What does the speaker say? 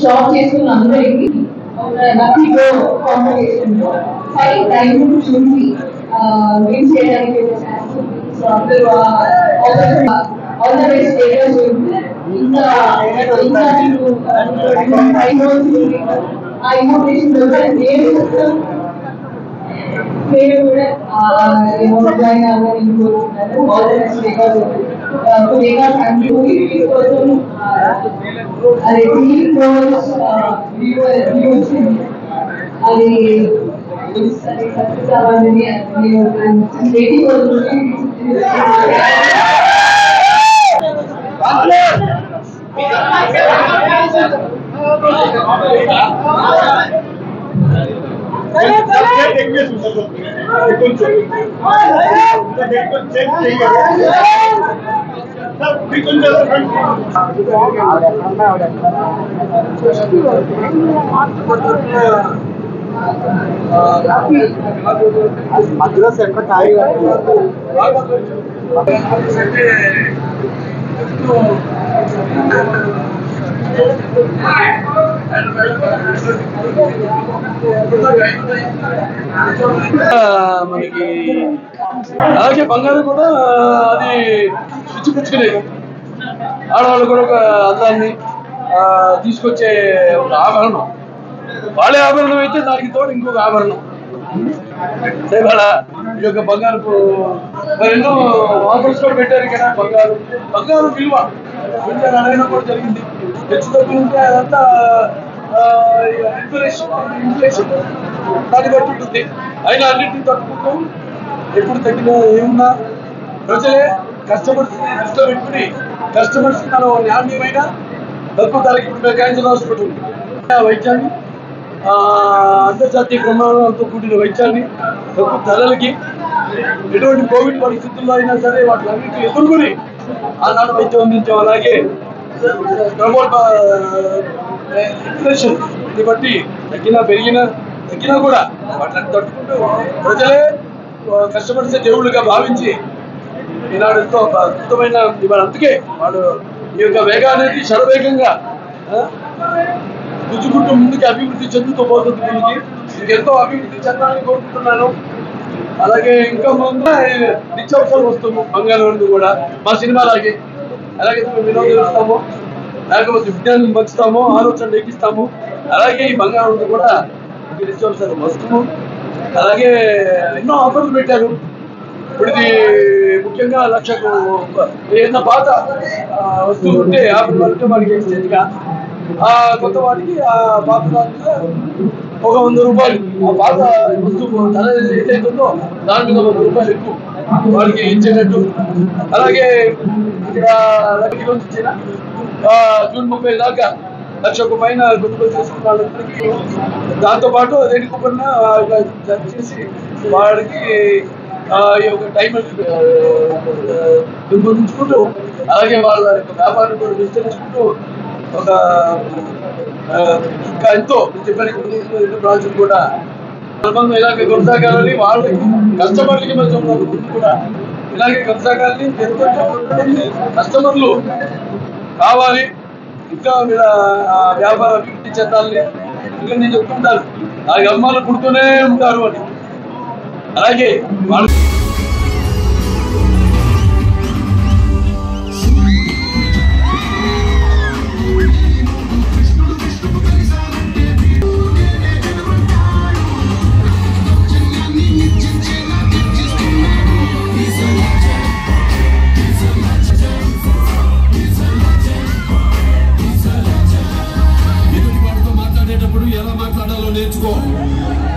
Job చేస్తున్న అందరికి lucky go competition లో 5 డైమండ్ చూసి విన్ చేయడానికి వచ్చాను. సో అందరూ ఆల్ ద బెస్ట్ స్టేటస్ ఇంకా ఆ ఇన్ఫర్మేషన్ నేను కూడా జాయిన్ అవ్వాలని కోరుతున్నాను. ఆల్ ద బెస్ట్ స్టేటస్ అది సక్సెస్ అవ్వాలని మధ్యలో సెంటర్ ఖాళీ మనకి అలాగే బంగారం కూడా అది పిచ్చిపుచ్చుకునేది. ఆడవాళ్ళు కూడా ఒక అందాన్ని తీసుకొచ్చే ఒక ఆభరణం. వాళ్ళే ఆభరణం అయితే దానికి తోడు ఇంకొక ఆభరణం. ఇవాళ ఈ యొక్క బంగారపు ఎన్నో ఆఫర్స్ కూడా పెట్టారు కదా. బంగారు విలువ అడగడం కూడా జరిగింది. హెచ్చు తగ్గులు ఉంటే అదంతా ఇన్ఫ్లేషన్ దాన్ని బట్టి ఉంటుంది. అయినా అన్నింటినీ తట్టుకుంటూ ఎప్పుడు తగ్గిన ఏమున్నా ప్రజలే కస్టమర్స్ దృష్టిలో పెట్టుకుని కస్టమర్స్ మనం నాణ్యమైన తక్కువ ధరకి ఇప్పుడు క్యాన్సర్ హాస్పిటల్ వైద్యాన్ని అంతర్జాతీయ ప్రమాణాలతో కూడిన వైద్యాన్ని తక్కువ ధరలకి ఎటువంటి కోవిడ్ పరిస్థితుల్లో అయినా సరే వాటిలన్నింటినీ ఎదుర్కొని ఆనాడు వైద్యం అందించాం. అలాగే ఇన్ఫ్లేషన్ ఇది బట్టి తగ్గినా కూడా వాటిని తట్టుకుంటూ ప్రజలే కస్టమర్స్ దేవుళ్ళుగా భావించి ఈనాడు ఎంతో అద్భుతమైన ఇవాళ. అందుకే వాడు ఈ యొక్క వేగానికి శరవేగంగా గుజ్జుకుంటూ ముందుకి అభివృద్ధి చెందుతూ పోతుంది. దీనికి ఇంకెంతో అభివృద్ధి చెందాలని కోరుకుంటున్నాను. అలాగే ఇంకా ముందు నిత్యావసర వస్తువు బంగారం కూడా మా సినిమాలాగే అలాగే వినోదం ఇస్తాము, లేకపోతే విజ్ఞానం పంచుతాము, ఆలోచన ఎక్కిస్తాము. అలాగే ఈ బంగారం కూడా నిత్యావసర వస్తువు. అలాగే ఎన్నో ఆఫర్లు పెట్టారు. ఇప్పుడు ఇది ముఖ్యంగా 1,00,000 ఏదైనా పాత వస్తువులు ఉంటే 50 వరకు మనకి ఎక్స్చేంజ్గా కొత్త వాటికి ఆ పాత దాంట్లో ఒక 100 రూపాయలు ఆ పాత వస్తువు ధర ఏదైతుందో దాని మీద 100 రూపాయలు ఎక్కువ వాడికి ఇచ్చేటట్టు. అలాగే ఇక్కడ నుంచి ఇచ్చిన జూన్ 30 దాకా 1,00,000 పైన కొనుగోలు చేసుకున్న వాళ్ళందరికీ దాంతోపాటు రెడ్ కూపన్ చేసి వాడికి ఈ యొక్క టైం పెంపొందించుకుంటూ అలాగే వాళ్ళ యొక్క వ్యాపారం కూడా విస్తరించుకుంటూ ఒక ఇంకా ఎంతో చెప్పిన ప్రాజెక్ట్ కూడా సంబంధం ఇలాగే కొనసాగాలని వాళ్ళకి కస్టమర్లకి మధ్య ఉన్న కూడా ఇలాగే కొనసాగాలని ఎంతో కస్టమర్లు కావాలి, ఇంకా వీళ్ళ వ్యాపార అభివృద్ధి చెందాలని ఇంకా నేను చెప్తుంటాను. ఆ అమ్మాలు పుడుతూనే ఉంటారు అని. అలాగే వాళ్ళు ఎలా మాట్లాడాలో నేర్చుకో.